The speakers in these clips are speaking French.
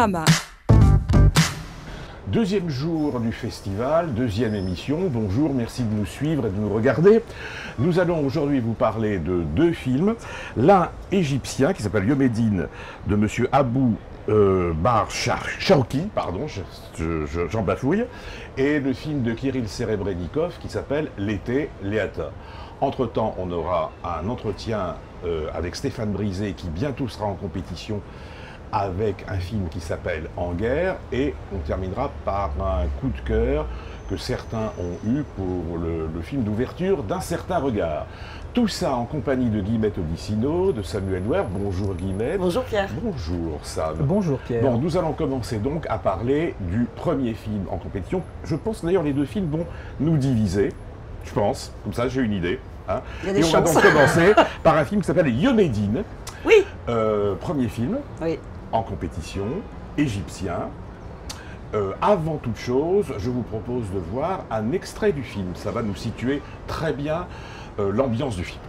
Télérama. Deuxième jour du festival, deuxième émission. Bonjour, merci de nous suivre et de nous regarder. Nous allons aujourd'hui vous parler de deux films. L'un égyptien qui s'appelle Yomédine de monsieur Abou Shawki, pardon, j'en bafouille, et le film de Kirill Serebrennikov qui s'appelle L'été, Léata. Entre-temps, on aura un entretien avec Stéphane Brisé qui bientôt sera en compétition avec un film qui s'appelle En guerre, et on terminera par un coup de cœur que certains ont eu pour le film d'ouverture d'Un certain regard. Tout ça en compagnie de Guillemette Odissino, de Samuel Nouer. Bonjour Guillemette. Bonjour Pierre. Bonjour Sam. Bonjour Pierre. Bon, nous allons commencer donc à parler du premier film en compétition. Je pense d'ailleurs les deux films vont nous diviser, je pense, comme ça j'ai une idée. Hein. Et on va donc commencer par un film qui s'appelle Yomédine. Oui. Premier film. Oui. En compétition, égyptien. Avant toute chose, je vous propose de voir un extrait du film. Ça va nous situer très bien l'ambiance du film.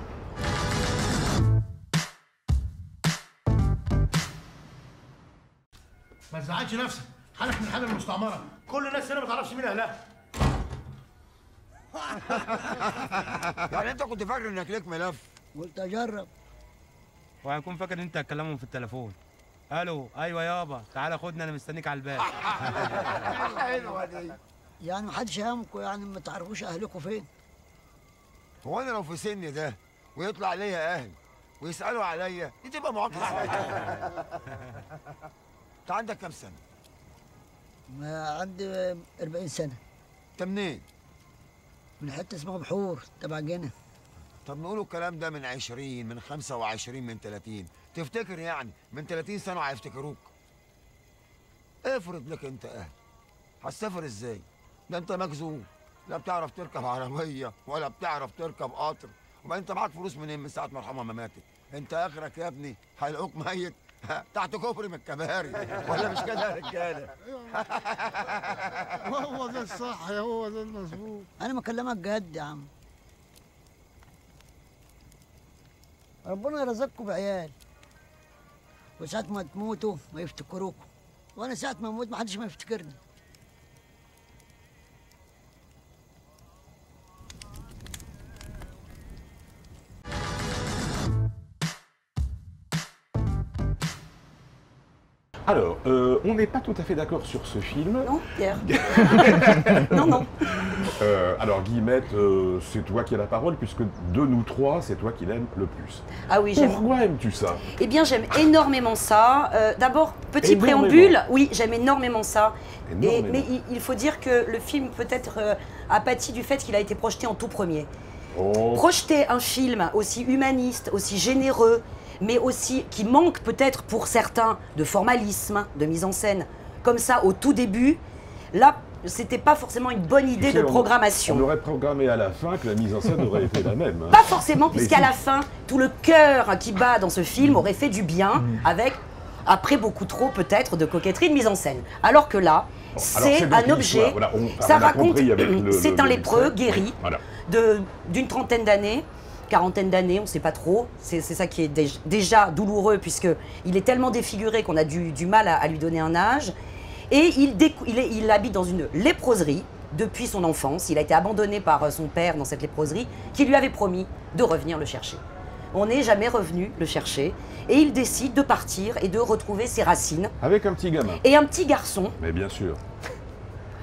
ما تزعلش نفسك، حالك من حال المستعمرة، كل الناس هنا ما تعرفش مين أهلها. يعني أنت كنت فاكر إنك ليك ملف؟ قلت أجرب. وهيكون فاكر ان انت هتكلمهم في التليفون. الو، ايوه يابا، تعالى خدني انا مستنيك على الباب. حلوة دي. يعني محدش هامكم، يعني ما تعرفوش أهلكم فين؟ هو أنا لو في سني ده ويطلع ليا أهل ويسألوا عليا دي تبقى معاقبة. أنت عندك كام سنة؟ ما عندي 40 سنة. أنت منين؟ من حتة اسمها بحور تبع جنة. طب نقولوا الكلام ده من 20 من 25 من 30، تفتكر يعني من 30 سنة هيفتكروك؟ افرض لك أنت أهل، هتسافر إزاي؟ ده أنت مجذوب، لا بتعرف تركب عربية ولا بتعرف تركب قطر، وبعدين أنت معاك فلوس منين من ساعة ما مرحومة ما ماتت؟ أنت آخرك يا ابني هيلاقوك ميت تحت كوبري من الكباري، ولا مش كده يا رجالة؟ هو ده الصح، هو ده المظبوط. أنا بكلمك جد يا عم. ربنا يرزقكم بعيال، وساعة ما تموتوا ما يفتكروكم، وأنا ساعة ما أموت ما حدش ما يفتكرني. Alors, on n'est pas tout à fait d'accord sur ce film. Non, Pierre. Non, non. Alors Guillemette, c'est toi qui as la parole, puisque de nous trois, c'est toi qui l'aimes le plus. Ah oui, j'aime. Pourquoi aimes-tu ça? Eh bien, j'aime énormément ça. D'abord, petit Énormément. préambule. Oui, j'aime énormément ça. Énormément. Mais il faut dire que le film peut-être a pâti du fait qu'il a été projeté en tout premier. Oh. Projeter un film aussi humaniste, aussi généreux, mais aussi qui manque peut-être pour certains de formalisme, de mise en scène, comme ça au tout début, là, c'était pas forcément une bonne idée Tu sais, de programmation. On aurait programmé à la fin que la mise en scène aurait été la même. Hein. Pas forcément, Mais puisqu'à si. la fin, tout le cœur qui bat dans ce film aurait fait du bien avec, après beaucoup trop peut-être, de coquetterie de mise en scène. Alors que là, c'est donc un l'histoire. objet, Voilà, ça on a raconte, compris avec c'est un lépreux l'extrait. guéri Voilà. d'une trentaine d'années, quarantaine d'années, on ne sait pas trop. C'est ça qui est déjà douloureux, puisqu'il est tellement défiguré qu'on a du mal à lui donner un âge. Et il habite dans une léproserie depuis son enfance. Il a été abandonné par son père dans cette léproserie, qui lui avait promis de revenir le chercher. On n'est jamais revenu le chercher. Et il décide de partir et de retrouver ses racines. Avec un petit gamin. Et un petit garçon. Mais bien sûr.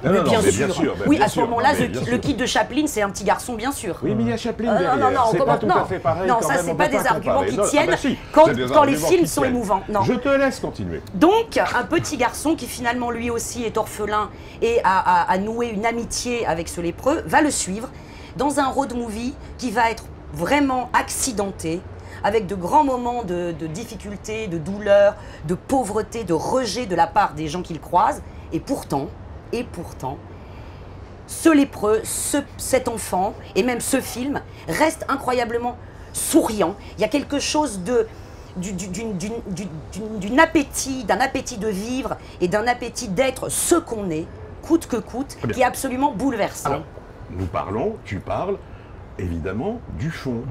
Mais bien sûr. Oui, bien à ce sûr. moment-là, Non, mais bien le sûr. kit de Chaplin, c'est un petit garçon, bien sûr. Oui, mais il y a Chaplin derrière. Non, c'est pas comment- tout à fait pareil. non, quand ça, même, c'est on pas peut des arguments comparer. qui Non, tiennent bah si, quand c'est des les arguments films qui sont tiennent. émouvants. Non. Je te laisse continuer. Donc, un petit garçon qui finalement lui aussi est orphelin et a noué une amitié avec ce lépreux, va le suivre dans un road movie qui va être vraiment accidenté, avec de grands moments de difficulté, de douleur, de pauvreté, de rejet de la part des gens qu'il croise. Et pourtant, ce lépreux, cet enfant, et même ce film, reste incroyablement souriant. Il y a quelque chose d'un appétit de vivre et d'un appétit d'être ce qu'on est, coûte que coûte, qui est absolument bouleversant. Alors, tu parles évidemment du fond.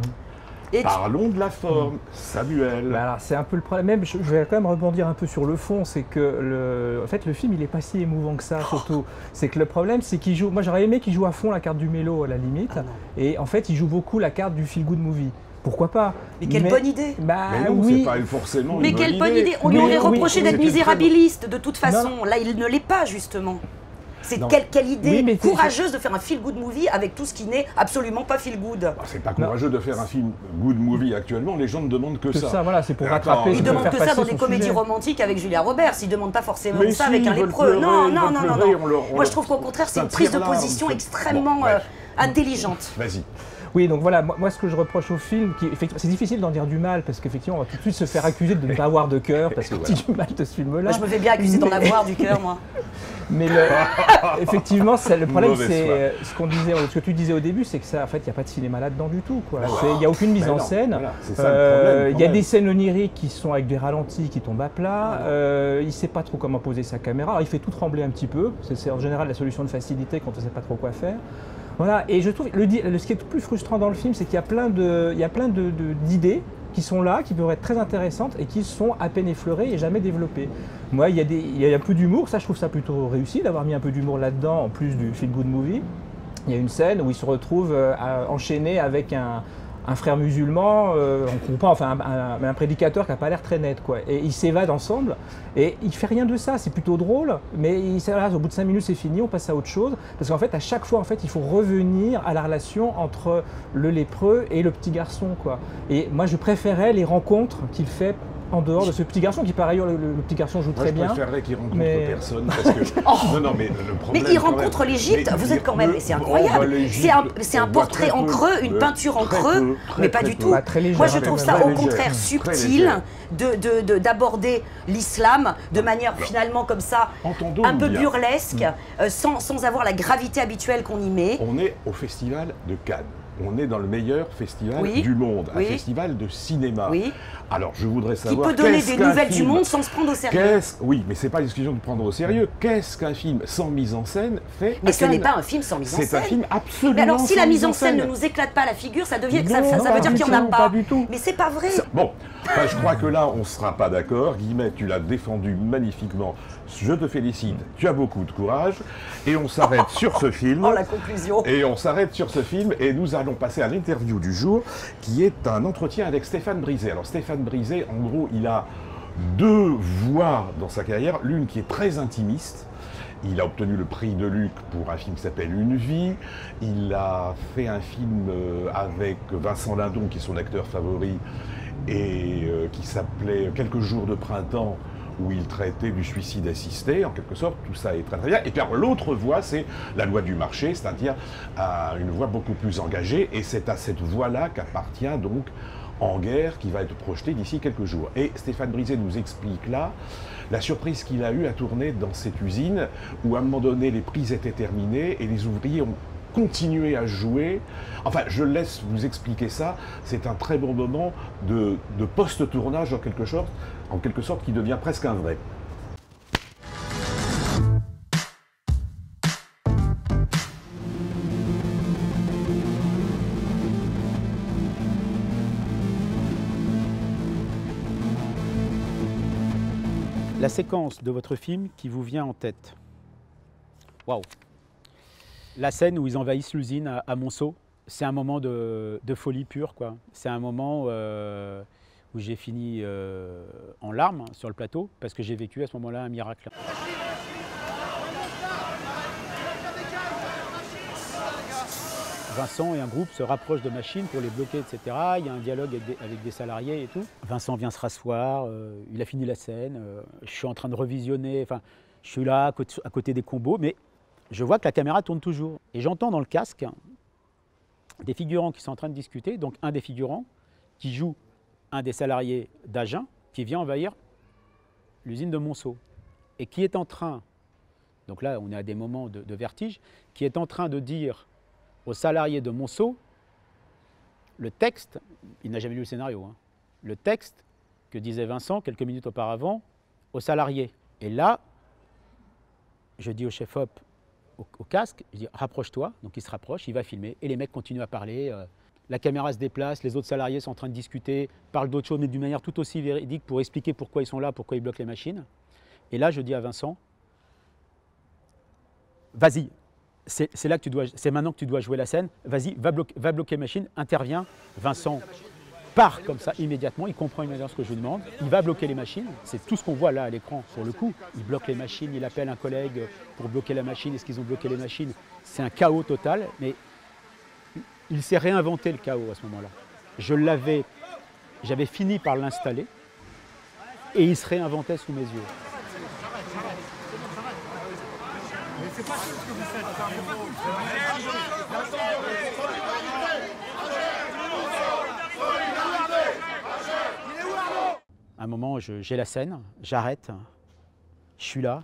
Et Parlons de la forme, Samuel. Bah alors, c'est un peu le problème. Même, je vais quand même rebondir un peu sur le fond. C'est que, en fait, le film, il n'est pas si émouvant que ça, surtout. C'est que le problème, c'est qu'il joue. Moi, j'aurais aimé qu'il joue à fond la carte du mélo, à la limite. Et en fait, il joue beaucoup la carte du feel-good movie. Pourquoi pas? Mais quelle bonne idée! Bah Mais non, oui. c'est pas forcément Mais une quelle bonne idée! On lui Mais aurait oui, reproché oui, d'être c'est une très misérabiliste de toute façon. Non. Là, il ne l'est pas, justement. C'est Non. quelle idée Oui, mais courageuse de faire un feel-good movie avec tout ce qui n'est absolument pas feel-good. Bah, c'est pas courageux de faire un film good movie actuellement, les gens ne demandent que Que ça. ça, voilà, c'est pour Attends, rattraper. Ils c'est pour demandent faire que ça passer dans des son comédies sujet. romantiques avec Julia Roberts. Ils demandent pas forcément Mais ça si, avec un ils veulent lépreux. pleurer, Non, ils non, veulent non, non, pleurer, non. on leur- Moi, je trouve qu'au contraire, c'est ça une prise de tire là, position on- extrêmement Bon, bref. intelligente. Vas-y. Oui, donc voilà, moi ce que je reproche au film, c'est difficile d'en dire du mal parce qu'effectivement on va tout de suite se faire accuser de ne pas avoir de cœur parce que Voilà. dit du mal de ce film-là. Moi, je me fais bien accuser d'en avoir du cœur, moi. Mais effectivement, le problème, Mauvaise c'est ce que tu disais au début, c'est que ça, en fait, il n'y a pas de cinéma là-dedans du tout. Quoi. Il n'y a aucune mise Mais en non, scène. voilà, c'est ça le problème, quand Il y a même. des scènes oniriques qui sont avec des ralentis qui tombent à plat. Il ne sait pas trop comment poser sa caméra. Alors, il fait tout trembler un petit peu. C'est en général la solution de facilité quand on ne sait pas trop quoi faire. Voilà. Et je trouve ce qui est le plus frustrant dans le film, c'est qu'il y a plein d'idées qui sont là, qui peuvent être très intéressantes et qui sont à peine effleurées et jamais développées. Moi, il y a un peu d'humour, ça je trouve ça plutôt réussi d'avoir mis un peu d'humour là-dedans en plus du feel good movie. Il y a une scène où il se retrouve enchaîné avec un frère musulman, on comprend, enfin un prédicateur qui n'a pas l'air très net, quoi. Et ils s'évadent ensemble et il fait rien de ça, c'est plutôt drôle, mais au bout de 5 minutes c'est fini, on passe à autre chose, parce qu'en fait à chaque fois en fait il faut revenir à la relation entre le lépreux et le petit garçon, quoi. Et moi je préférais les rencontres qu'il fait en dehors de ce petit garçon, qui par ailleurs le petit garçon joue Moi, très je bien. préférerais qu'il rencontre mais- personne parce que. Non, mais le problème. Mais il quand même- rencontre l'Égypte, Mais vous êtes quand même, le- c'est on incroyable. voit l'Égypte, C'est un on voit portrait très en peu, creux, une peinture en très creux, peu, mais pas très du peu. tout. Bah, très léger, Moi, je très trouve léger. ça Très au léger, contraire très subtil léger. d'aborder l'islam de manière finalement comme ça, Entendons un peu bien. burlesque, sans avoir la gravité habituelle qu'on y met. On est au festival de Cannes. On est dans le meilleur festival Oui. du monde, un Oui. festival de cinéma. Oui. Alors, je voudrais Qui savoir. peut donner qu'est-ce des qu'un nouvelles du film monde sans se prendre au sérieux. Oui, mais c'est pas une discussion de prendre au sérieux. Qu'est-ce qu'un film sans mise en scène fait Mais à ce n'est Cannes? pas un film sans mise en C'est scène. un film absolument. Mais alors, si sans la mise en scène ne nous éclate pas la figure, ça veut dire Non, ça veut pas dire du qu'il n'y en a tout, pas. pas du tout. Mais c'est pas vrai. Bon, enfin, je crois que là, on ne sera pas d'accord. Guillemette, tu l'as défendu magnifiquement. Je te félicite. Tu as beaucoup de courage. Et on s'arrête sur ce film. Oh, la conclusion. Et on s'arrête sur ce film et nous allons passer à l'interview du jour qui est un entretien avec Stéphane Brisé. Alors Stéphane Brisé, en gros, il a deux voies dans sa carrière. L'une qui est très intimiste. Il a obtenu le prix de Luc pour un film qui s'appelle Une vie. Il a fait un film avec Vincent Lindon, qui est son acteur favori, et qui s'appelait Quelques jours de printemps, où il traitait du suicide assisté, en quelque sorte. Tout ça est très très bien. Et puis alors, l'autre voie, c'est la loi du marché, c'est-à-dire une voie beaucoup plus engagée. Et c'est à cette voie-là qu'appartient donc En guerre, qui va être projetée d'ici quelques jours. Et Stéphane Brisé nous explique là la surprise qu'il a eue à tourner dans cette usine, où à un moment donné, les prises étaient terminées et les ouvriers ont continué à jouer. Enfin, je laisse vous expliquer ça. C'est un très bon moment de post-tournage en quelque sorte, qui devient presque un vrai. La séquence de votre film qui vous vient en tête. Waouh! La scène où ils envahissent l'usine à Monceau, c'est un moment de folie pure, quoi. C'est un moment où j'ai fini en larmes sur le plateau parce que j'ai vécu à ce moment-là un miracle. Vincent et un groupe se rapprochent de machines pour les bloquer, etc. Il y a un dialogue avec des salariés et tout. Vincent vient se rasseoir, il a fini la scène, je suis en train de revisionner, enfin, je suis là à côté des combos, mais je vois que la caméra tourne toujours. Et j'entends dans le casque des figurants qui sont en train de discuter, donc un des figurants qui joue un des salariés d'Agen, qui vient envahir l'usine de Monceau, et qui est en train, donc là on est à des moments de vertige, qui est en train de dire aux salariés de Monceau, le texte, il n'a jamais lu le scénario, hein, le texte que disait Vincent quelques minutes auparavant aux salariés. Et là, je dis au chef-op, au casque, je dis rapproche-toi, donc il se rapproche, il va filmer, et les mecs continuent à parler. la caméra se déplace, les autres salariés sont en train de discuter, parlent d'autre chose, mais d'une manière tout aussi véridique pour expliquer pourquoi ils sont là, pourquoi ils bloquent les machines. Et là, je dis à Vincent, vas-y, c'est maintenant que tu dois jouer la scène, vas-y, va bloquer les machines, interviens. Vincent part comme ça immédiatement, il comprend immédiatement ce que je lui demande, il va bloquer les machines, c'est tout ce qu'on voit là à l'écran sur le coup. Il bloque les machines, il appelle un collègue pour bloquer la machine, est-ce qu'ils ont bloqué les machines? C'est un chaos total, mais il s'est réinventé le chaos à ce moment-là. J'avais fini par l'installer et il se réinventait sous mes yeux. À un moment, j'ai la scène, j'arrête, je suis là,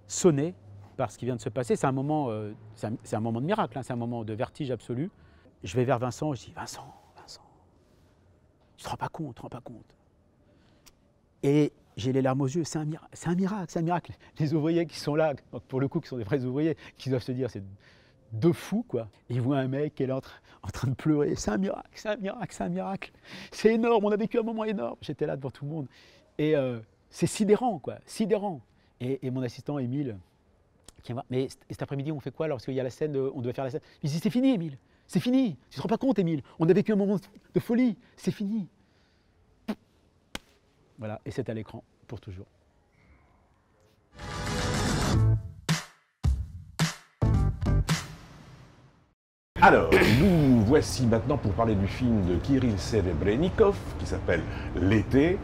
sonné par ce qui vient de se passer. C'est un moment de miracle, hein, c'est un moment de vertige absolu. Je vais vers Vincent, je dis Vincent, tu te rends pas compte, Et j'ai les larmes aux yeux, c'est un miracle. Les ouvriers qui sont là, pour le coup, qui sont des vrais ouvriers, qui doivent se dire c'est deux fous, quoi. Ils voient un mec qui est là en train de pleurer, c'est un miracle. C'est énorme, on a vécu un moment énorme. J'étais là devant tout le monde. Et c'est sidérant, quoi, sidérant. Et mon assistant, Émile, qui va, mais cet après-midi, on fait quoi lorsqu'il y a la scène, on doit faire la scène? Il dit, c'est fini, Émile, c'est fini. Tu te rends pas compte, Émile, on a vécu un moment de folie, c'est fini. Voilà, et c'est à l'écran pour toujours. Alors, nous voici maintenant pour parler du film de Kirill Serebrennikov qui s'appelle L'été,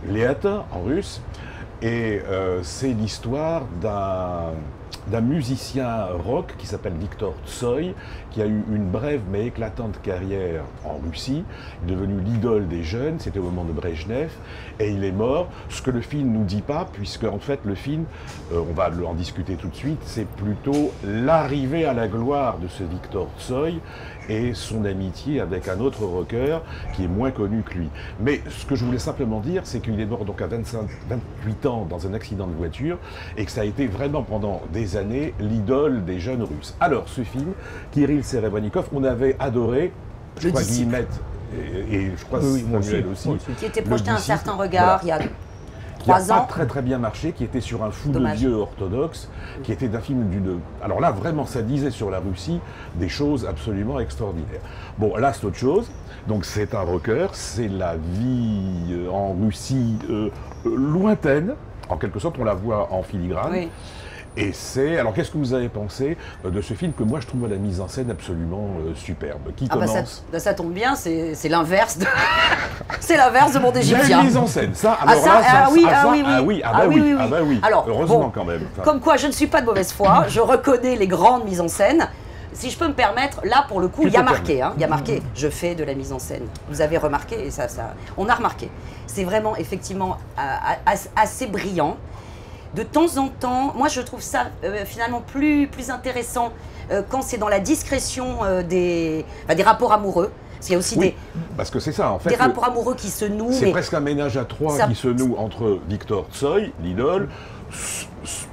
Léata en russe. Et c'est l'histoire d'un musicien rock qui s'appelle Viktor Tsoï, qui a eu une brève mais éclatante carrière en Russie, devenu l'idole des jeunes, c'était au moment de Brejnev, et il est mort. Ce que le film ne nous dit pas, puisque en fait le film, on va en discuter tout de suite, c'est plutôt l'arrivée à la gloire de ce Viktor Tsoï et son amitié avec un autre rocker qui est moins connu que lui. Mais ce que je voulais simplement dire, c'est qu'il est mort donc à 28 ans dans un accident de voiture et que ça a été vraiment pendant des années l'idole des jeunes Russes. Alors ce film, Kirill Serebrennikov, on avait adoré, je crois Guillemette et je crois Samuel aussi. Qui était projeté un certain regard il y a 3 ans. Qui n'a pas très bien marché, qui était sur un fou de vieux orthodoxe, qui était d'un film d'une... Alors là, vraiment, ça disait sur la Russie des choses absolument extraordinaires. Bon, là, c'est autre chose. Donc c'est un rocker, c'est la vie en Russie lointaine. En quelque sorte, on la voit en filigrane. Oui. Et c'est... Alors, qu'est-ce que vous avez pensé de ce film que moi, je trouve la mise en scène absolument superbe? Qui commence? Ça tombe bien, c'est l'inverse de... c'est l'inverse de Monde Égyptien. La mise en scène, ça, alors oui. Alors, heureusement bon, quand même. Enfin... Comme quoi, je ne suis pas de mauvaise foi, je reconnais les grandes mises en scène. Si je peux me permettre, là, pour le coup, il y a marqué, hein, il y a marqué, je fais de la mise en scène. Vous avez remarqué, et ça on a remarqué. C'est vraiment, effectivement, assez brillant. De temps en temps, moi je trouve ça finalement plus intéressant quand c'est dans la discrétion des rapports amoureux. Parce qu'il y a aussi parce que c'est ça, en fait, des rapports amoureux qui se nouent. C'est presque un ménage à trois qui se noue entre Viktor Tsoï, l'idole,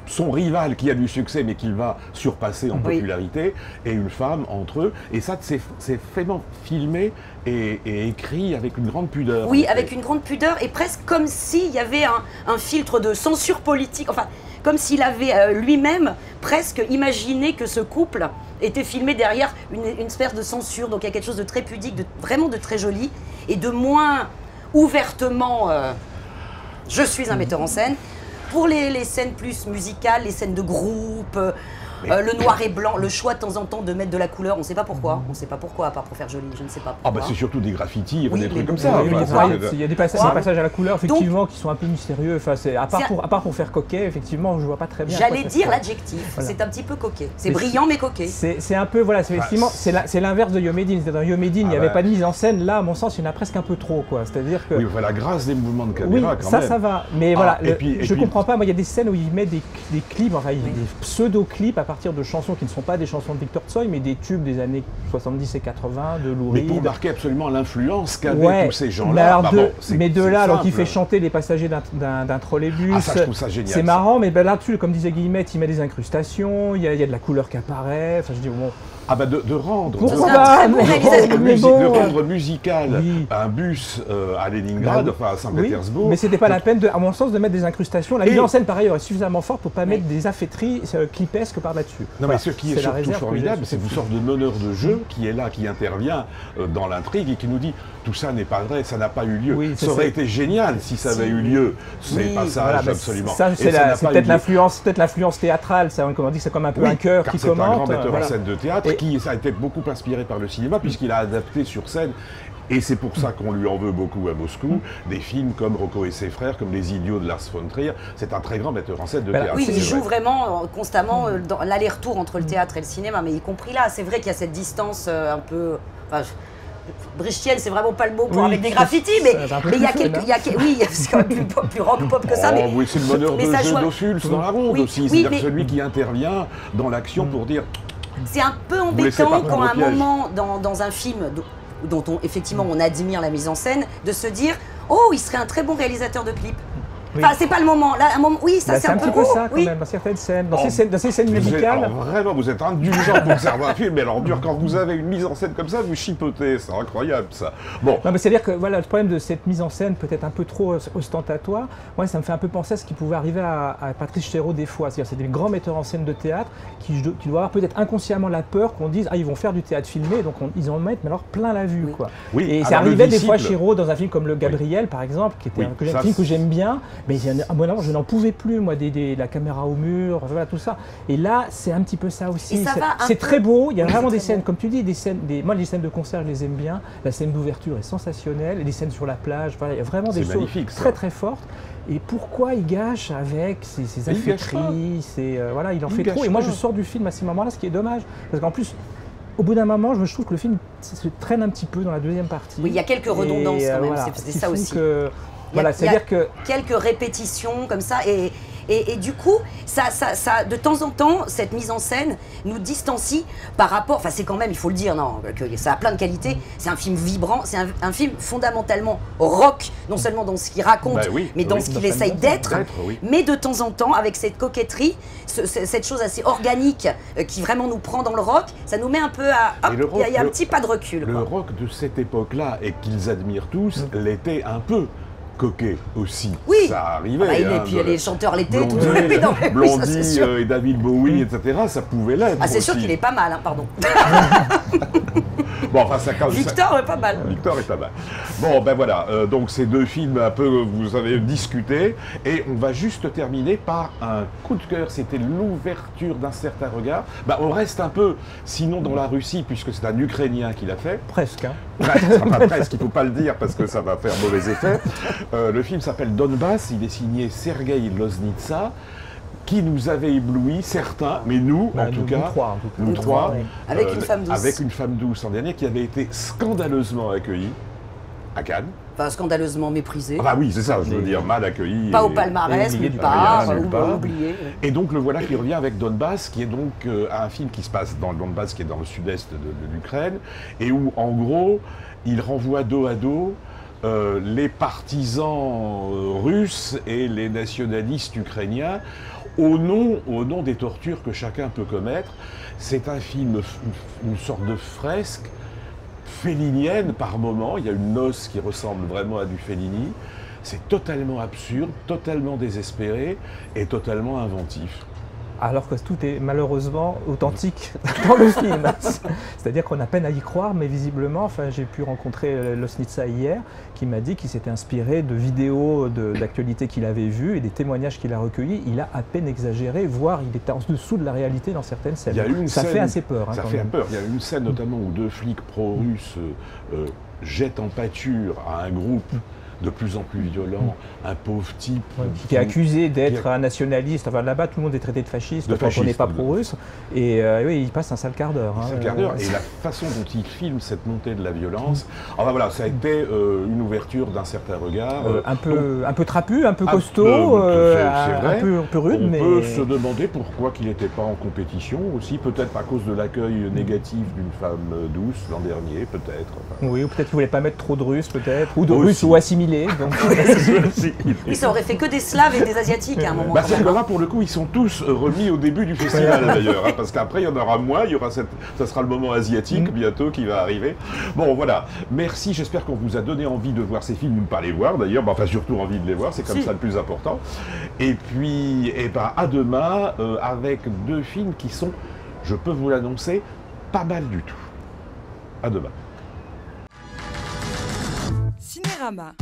son rival qui a du succès mais qu'il va surpasser en popularité, et une femme entre eux. Et ça, c'est vraiment filmé et écrit avec une grande pudeur. Oui, avec une grande pudeur et presque comme s'il y avait un filtre de censure politique. Enfin, comme s'il avait lui-même presque imaginé que ce couple était filmé derrière une espèce de censure. Donc il y a quelque chose de très pudique, vraiment de très joli et de moins ouvertement je suis un metteur en scène. Pour les scènes plus musicales, les scènes de groupe, le noir et blanc, le choix de temps en temps de mettre de la couleur, on ne sait pas pourquoi. On ne sait pas pourquoi, à part pour faire joli, je ne sais pas pourquoi. Ah bah c'est surtout des graffitis, des trucs comme ça. Il y a des passages à la couleur, effectivement, qui sont un peu mystérieux. Enfin, à part pour faire coquet, effectivement, je ne vois pas très bien. J'allais dire l'adjectif, voilà. C'est un petit peu coquet. C'est brillant mais coquet. C'est un peu, voilà, effectivement, c'est l'inverse de Yomedine. Dans Yomedine, il n'y avait pas de mise en scène. Là, à mon sens, il y en a presque un peu trop, quoi. C'est-à-dire que... Oui, voilà, grâce des mouvements de caméra, quand même. Ça va. Mais voilà, je ne comprends pas. Moi, il y a des scènes où il met des clips, enfin, des pseudo-clips à partir de chansons qui ne sont pas des chansons de Viktor Tsoï, mais des tubes des années 70 et 80, de Lou Reed. Mais pour marquer absolument l'influence qu'avaient tous ces gens-là. Mais de là, alors qu'il fait chanter les passagers d'un trolleybus. Ah, ça, je trouve ça génial. C'est marrant, mais là-dessus, comme disait Guillemette, il met des incrustations, il y a de la couleur qui apparaît. Enfin, je dis, bon... Ah bah de rendre, Pourquoi C'est un très bon mais- réalisateur. mais bon, de rendre musical oui. un bus à Leningrad, Bah, enfin à Saint-Pétersbourg. mais c'était pas la peine, à mon sens, de mettre des incrustations. La Et- mise en scène, par ailleurs, est suffisamment forte pour pas Oui. mettre des affaîtries clipesques par là-dessus. Non Voilà. mais ce qui est C'est la surtout réserve que j'ai formidable, sur c'est ce une film. sorte de meneur de jeu qui est là, qui intervient dans l'intrigue et qui nous dit tout ça n'est pas vrai, ça n'a pas eu lieu. Oui, ça aurait été génial si ça avait eu lieu, ces Oui, passages Voilà, bah, absolument. ça, Et c'est ça n'a c'est pas eu peut-être lieu. l'influence théâtrale. Ça, comme on dit, c'est comme un peu Oui, un chœur car qui c'est un grand commente. metteur voilà. en scène de théâtre Et- qui a été beaucoup inspiré par le cinéma puisqu'il a adapté sur scène. Et c'est pour ça qu'on lui en veut beaucoup à Moscou, des films comme Rocco et ses frères, comme Les Idiots de Lars von Trier. C'est un très grand metteur en scène de Voilà. théâtre. Oui, c'est il vrai. joue vraiment constamment dans l'aller-retour entre le théâtre et le cinéma, mais y compris là. C'est vrai qu'il y a cette distance un peu. Enfin, brechtienne, c'est vraiment pas le mot pour Oui, avec des graffitis, mais c'est un peu il y a plus quelques. fun, il y a oui, c'est quand même plus rock-pop que ça. Oh, mais, oui, c'est le meneur mais de ça jeu joue- d'Ophuls dans la ronde Oui, aussi. oui, C'est-à-dire mais- celui qui intervient dans l'action pour dire C'est un peu Vous laissez pas embêtant prendre quand au à un piège. moment dans un film dont effectivement on admire la mise en scène, de se dire oh, il serait un très bon réalisateur de clips. Oui. Enfin, c'est pas le moment. Là, un moment, oui, ça Bah, c'est c'est un un peu petit peu oh, ça quand oui. même, dans certaines scènes. Oh, Dans ces scènes vous êtes, musicales. alors vraiment, vous êtes indulgent pour observer un film, mais alors dur, quand vous avez une mise en scène comme ça, vous chipotez, c'est incroyable ça. Bon, Non, mais c'est-à-dire que voilà, le problème de cette mise en scène peut-être un peu trop ostentatoire, moi ça me fait un peu penser à ce qui pouvait arriver à Patrice Chéreau des fois. C'est-à-dire c'est des grands metteurs en scène de théâtre qui doivent avoir peut-être inconsciemment la peur qu'on dise ah ils vont faire du théâtre filmé, donc ils en mettent mais alors plein la vue Oui. quoi. oui, Et ça alors, le arrivait des fois disciple- Chéreau dans un film comme Le Gabriel par exemple, qui était Oui, un ça, film que c'est- j'aime bien, mais à mon avis je n'en pouvais plus moi la caméra au mur, voilà tout ça. Et là c'est un petit peu ça aussi. Et ça va un C'est peu- très beau, il y a Oui, vraiment c'est des très scènes beau. comme tu dis, moi les scènes de concert je les aime bien. La scène d'ouverture est sensationnelle, et les scènes sur la plage, voilà, il y a vraiment des C'est choses magnifique, ça. très très fortes. Et pourquoi il gâche avec ces Mais il gâche affaîtries, voilà, il en Il fait gâche trop. Et moi pas. je sors du film à ces moments-là, ce qui est dommage, parce qu'en plus, au bout d'un moment, je trouve que le film se traîne un petit peu dans la deuxième partie. Oui, il y a quelques redondances Et, quand même, voilà, c'est qui ça font aussi. que- Il y a- voilà, il y a c'est-à-dire que quelques répétitions comme ça et du coup ça de temps en temps cette mise en scène nous distancie par rapport, enfin c'est quand même il faut le dire non que ça a plein de qualités, c'est un film vibrant, c'est un film fondamentalement rock, non seulement dans ce qu'il raconte Bah oui, mais dans oui. ce qu'il Dans sa essaye mise en scène. d'être, oui. mais de temps en temps avec cette coquetterie, cette chose assez organique qui vraiment nous prend dans le rock, ça nous met un peu à hop, Et le rock, il y a un le- petit pas de recul Le quoi. rock de cette époque-là, et qu'ils admirent tous, l'était un peu coquet aussi. Oui. Ça arrivait. Ah bah, et hein, puis de- les chanteurs l'été tout Blondie, oui, non, mais oui, ça, c'est Blondie, sûr. et David Bowie, etc. Ça pouvait l'être. Ah c'est sûr aussi. qu'il est pas mal hein, pardon. Bon, enfin, ça cause. Victor est pas mal. Victor est pas mal. Bon, ben voilà, donc ces deux films un peu, vous avez discuté, et on va juste terminer par un coup de cœur, c'était l'ouverture d'un certain regard. Ben, on reste un peu, sinon dans la Russie, puisque c'est un Ukrainien qui l'a fait. presque. Hein. Presque, il ne faut pas le dire parce que ça va faire mauvais effet. Le film s'appelle Donbass, il est signé Sergueï Loznitsa, qui nous avait ébloui, certains, mais nous, Bah, en tout nous cas, trois, en tout cas. nous Nous trois, trois, oui. Avec une femme douce. Avec une femme douce en dernier, qui avait été scandaleusement accueillie à Cannes. Enfin, scandaleusement méprisé. Ah bah oui, c'est ça, je veux dire, mal accueilli. Pas au et- palmarès, et nulle oublié, part, rien, nulle part. oublié. Et donc le voilà qui revient avec Donbass, qui est donc un film qui se passe dans le Donbass, qui est dans le sud-est de l'Ukraine, et où en gros, il renvoie dos à dos les partisans russes et les nationalistes ukrainiens au nom des tortures que chacun peut commettre. C'est un film, une sorte de fresque félinienne par moment. Il y a une noce qui ressemble vraiment à du Fellini. C'est totalement absurde, totalement désespéré et totalement inventif. Alors que tout est malheureusement authentique dans le film. C'est-à-dire qu'on a peine à y croire, mais visiblement, enfin, j'ai pu rencontrer Loznitsa hier, qui m'a dit qu'il s'était inspiré de vidéos d'actualité qu'il avait vues et des témoignages qu'il a recueillis. Il a à peine exagéré, voire il était en dessous de la réalité dans certaines scènes. Il y a une Ça scène- fait assez peur. Hein, Ça quand fait même. peur. Il y a une scène notamment où deux flics pro-russes jettent en pâture à un groupe de plus en plus violent un pauvre type Ouais, qui est accusé d'être un nationaliste. Enfin, là-bas, tout le monde est traité de fasciste De quand on n'est fasciste, pas de- pro-russe. Et oui, il passe un sale quart d'heure. hein. un quart d'heure. Et la façon dont il filme cette montée de la violence, enfin voilà, ça a été une ouverture d'un certain regard. Un Donc, peu trapu, un peu un costaud, peu, c'est vrai. un peu rude, on mais peut se demander pourquoi qu'il n'était pas en compétition aussi, peut-être à cause de l'accueil négatif d'une femme douce l'an dernier, peut-être. Enfin, oui, ou peut-être qu'il ne voulait pas mettre trop de Russes, peut-être, ou de Aussi. Russes ou assimilés il est. Donc... Oui, ça aurait fait que des Slaves et des Asiatiques à un moment. Bah, quand c'est même, que hein. là, pour le coup, ils sont tous remis au début du festival d'ailleurs, hein, parce qu'après, il y en aura moins, ça sera le moment asiatique bientôt qui va arriver. Bon, voilà. Merci, j'espère qu'on vous a donné envie de voir ces films, ou de pas les voir d'ailleurs, enfin surtout envie de les voir, c'est comme ça le plus important. Et puis, à demain, avec 2 films qui sont, je peux vous l'annoncer, pas mal du tout. À demain. Cinérama.